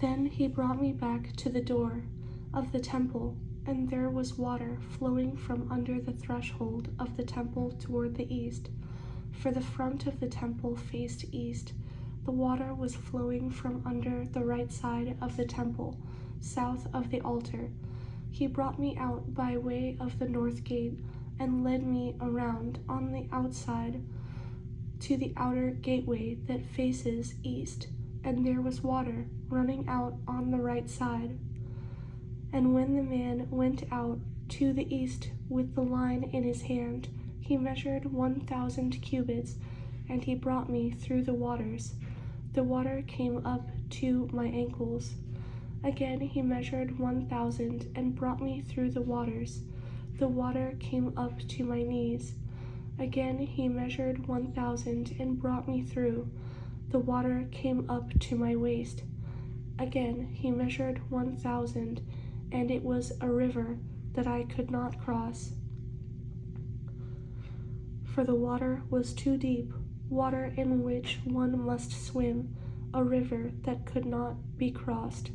Then he brought me back to the door of the temple, and there was water flowing from under the threshold of the temple toward the east. For the front of the temple faced east. The water was flowing from under the right side of the temple, south of the altar. He brought me out by way of the north gate and led me around on the outside to the outer gateway that faces east, and there was water running out on the right side. And when the man went out to the east with the line in his hand, he measured 1,000 cubits, and he brought me through the waters. The water came up to my ankles. Again he measured 1,000 and brought me through the waters. The water came up to my knees. Again he measured 1,000 and brought me through. The water came up to my waist. Again he measured 1,000, and it was a river that I could not cross. For the water was too deep, water in which one must swim, a river that could not be crossed.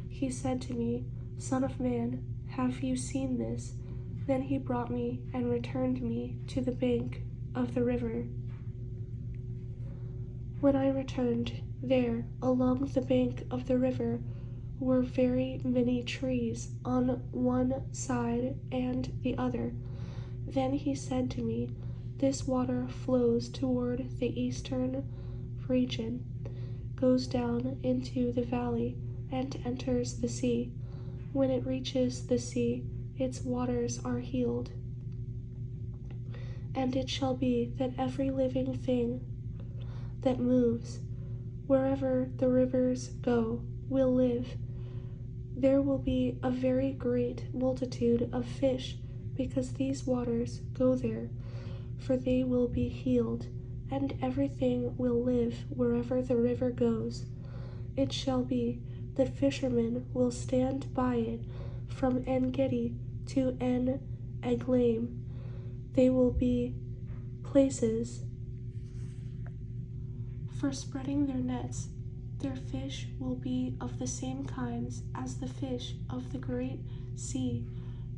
He said to me, Son of man, have you seen this? Then he brought me and returned me to the bank of the river. When I returned, there, along the bank of the river, were very many trees on one side and the other. Then he said to me, This water flows toward the eastern region, goes down into the valley, and enters the sea. When it reaches the sea, its waters are healed. And it shall be that every living thing that moves, wherever the rivers go, will live. There will be a very great multitude of fish, because these waters go there, for they will be healed, and everything will live wherever the river goes. It shall be that fishermen will stand by it from En-gedi to En-eglaim. They will be places for spreading their nets. Their fish will be of the same kinds as the fish of the great sea,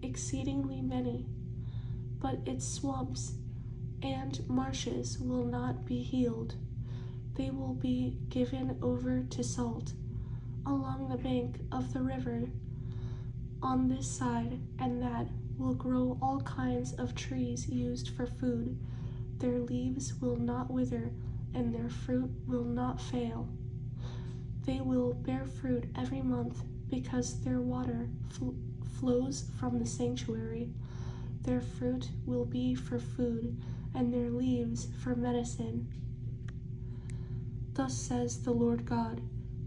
exceedingly many. But its swamps and marshes will not be healed. They will be given over to salt. Along the bank of the river, on this side and that, will grow all kinds of trees used for food. Their leaves will not wither, and their fruit will not fail. They will bear fruit every month, because their water flows from the sanctuary. Their fruit will be for food, and their leaves for medicine. Thus says the Lord God,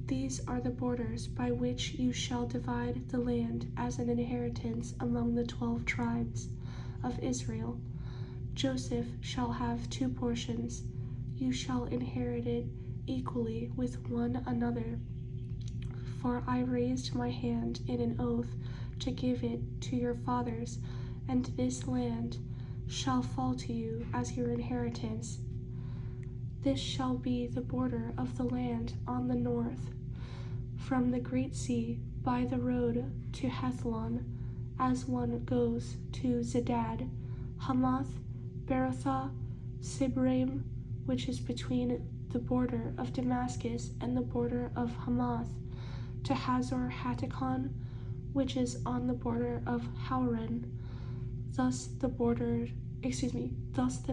These are the borders by which you shall divide the land as an inheritance among the 12 tribes of Israel. Joseph shall have 2 portions. You shall inherit it equally with one another. For I raised my hand in an oath to give it to your fathers, and this land shall fall to you as your inheritance. This shall be the border of the land on the north, from the great sea by the road to Hethlon, as one goes to Zedad, Hamath, Berothah, Sibraim, which is between the border of Damascus and the border of Hamath, to Hazor Hatticon, which is on the border of Hauran. Thus the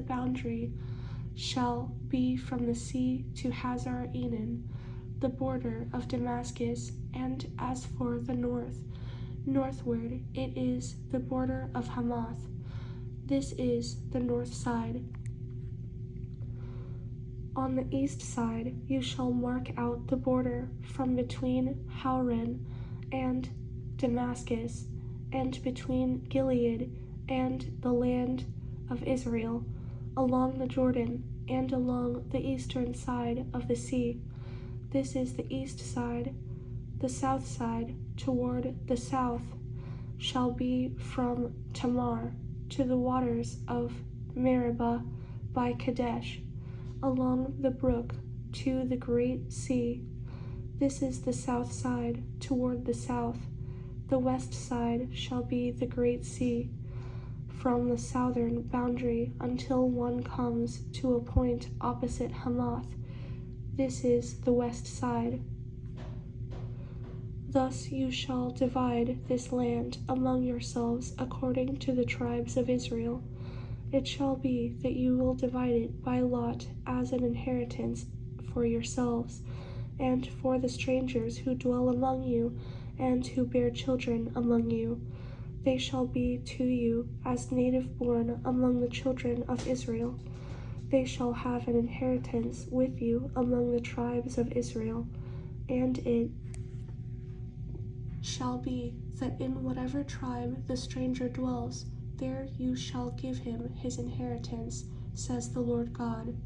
boundary shall be from the sea to Hazar Enan, the border of Damascus, and as for the northward, it is the border of Hamath. This is the north side. On the east side you shall mark out the border from between Hauran and Damascus, and between Gilead and the land of Israel, along the Jordan, and along the eastern side of the sea. This is the east side. The south side, toward the south, shall be from Tamar to the waters of Meribah by Kadesh, along the brook to the great sea. This is the south side, toward the south. The west side shall be the great sea, from the southern boundary until one comes to a point opposite Hamath. This is the west side. Thus you shall divide this land among yourselves according to the tribes of Israel. It shall be that you will divide it by lot as an inheritance for yourselves, and for the strangers who dwell among you, and who bear children among you. They shall be to you as native born among the children of Israel. They shall have an inheritance with you among the tribes of Israel. And it shall be that in whatever tribe the stranger dwells, there you shall give him his inheritance, says the Lord God.